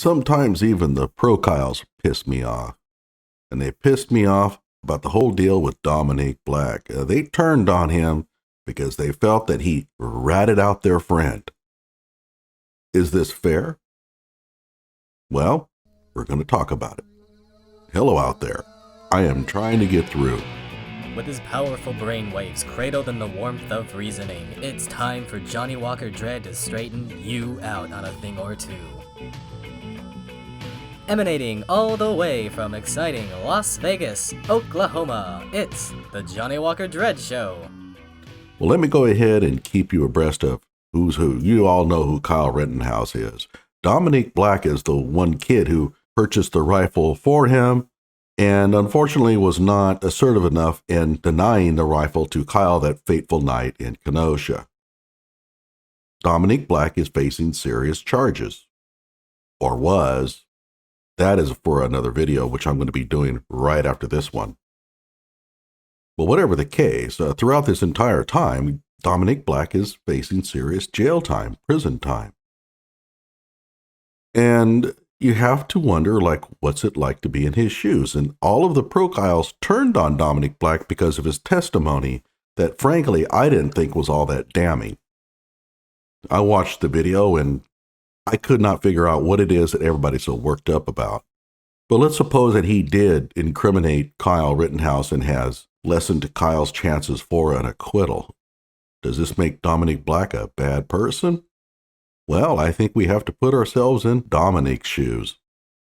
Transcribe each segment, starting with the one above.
Sometimes even the pro-Kyles piss me off. And they pissed me off about the whole deal with Dominick Black. They turned on him because they felt that he ratted out their friend. Is this fair? Well, we're going to talk about it. Hello out there. I am trying to get through. With his powerful brainwaves cradled in the warmth of reasoning, it's time for Johnny Walker Dread to straighten you out on a thing or two. Emanating all the way from exciting Las Vegas, Oklahoma, it's the Johnny Walker Dread Show. Well, let me go ahead and keep you abreast of who's who. You all know who Kyle Rittenhouse is. Dominick Black is the one kid who purchased the rifle for him and unfortunately was not assertive enough in denying the rifle to Kyle that fateful night in Kenosha. Dominick Black is facing serious charges, or was. That is for another video, which I'm going to be doing right after this one. But whatever the case, throughout this entire time, Dominick Black is facing serious jail time, prison time. And you have to wonder, what's it like to be in his shoes? And all of the pro-Kyles turned on Dominick Black because of his testimony that, frankly, I didn't think was all that damning. I watched the video and I could not figure out what it is that everybody's so worked up about. But let's suppose that he did incriminate Kyle Rittenhouse and has lessened Kyle's chances for an acquittal. Does this make Dominick Black a bad person? Well, I think we have to put ourselves in Dominick's shoes.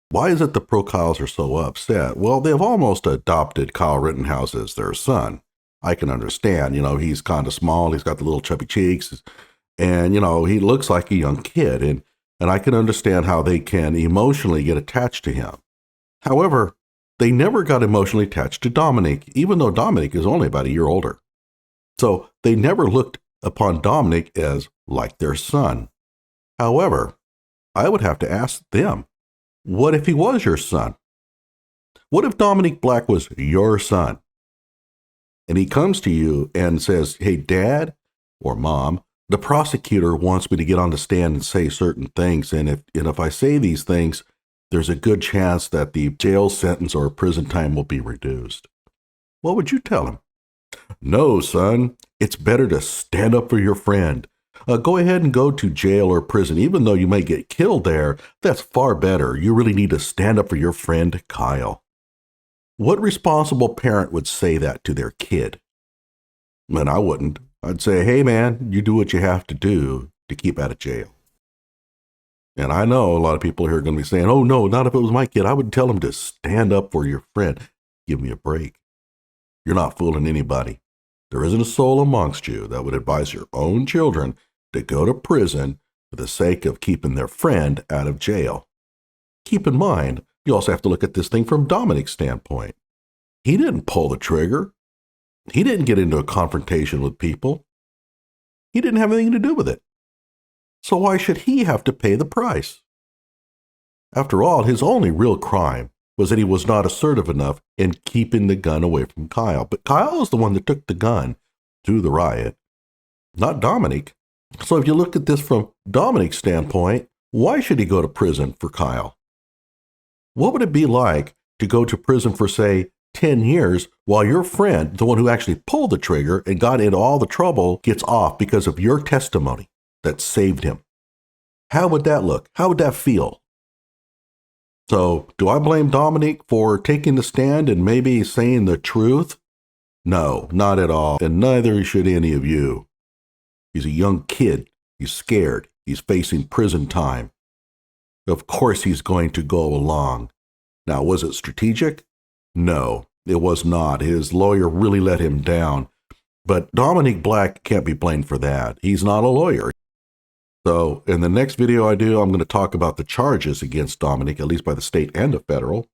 Why is it the pro-Kyles are so upset? Well, they've almost adopted Kyle Rittenhouse as their son. I can understand, he's kind of small, he's got the little chubby cheeks, and, he looks like a young kid, and I can understand how they can emotionally get attached to him. However, they never got emotionally attached to Dominick, even though Dominick is only about a year older. So they never looked upon Dominick as like their son. However, I would have to ask them, what if he was your son? What if Dominick Black was your son? And he comes to you and says, hey, Dad or Mom, the prosecutor wants me to get on the stand and say certain things. And if I say these things, there's a good chance that the jail sentence or prison time will be reduced. What would you tell him? No, son, it's better to stand up for your friend. Go ahead and go to jail or prison. Even though you may get killed there, that's far better. You really need to stand up for your friend, Kyle. What responsible parent would say that to their kid? And I wouldn't. I'd say, hey, man, you do what you have to do to keep out of jail. And I know a lot of people here are going to be saying, oh, no, not if it was my kid. I would tell him to stand up for your friend. Give me a break. You're not fooling anybody. There isn't a soul amongst you that would advise your own children to go to prison for the sake of keeping their friend out of jail. Keep in mind, you also have to look at this thing from Dominick's standpoint. He didn't pull the trigger. He didn't get into a confrontation with people. He didn't have anything to do with it. So why should he have to pay the price? After all, his only real crime was that he was not assertive enough in keeping the gun away from Kyle. But Kyle is the one that took the gun to the riot, not Dominick. So if you look at this from Dominick's standpoint, why should he go to prison for Kyle? What would it be like to go to prison for, say, 10 years while your friend, the one who actually pulled the trigger and got into all the trouble, gets off because of your testimony that saved him? How would that look? How would that feel? So, do I blame Dominick for taking the stand and maybe saying the truth? No, not at all, and neither should any of you. He's a young kid. He's scared. He's facing prison time. Of course he's going to go along. Now, was it strategic? No, it was not. His lawyer really let him down. But Dominick Black can't be blamed for that. He's not a lawyer. So in the next video I do, I'm going to talk about the charges against Dominick, at least by the state and the federal,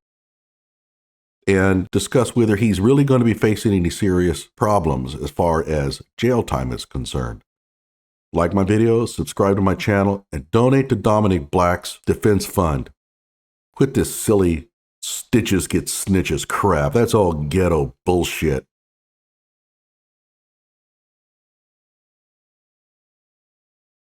and discuss whether he's really going to be facing any serious problems as far as jail time is concerned. Like my videos, subscribe to my channel, and donate to Dominick Black's defense fund. Quit this silly stitches get snitches crap. That's all ghetto bullshit.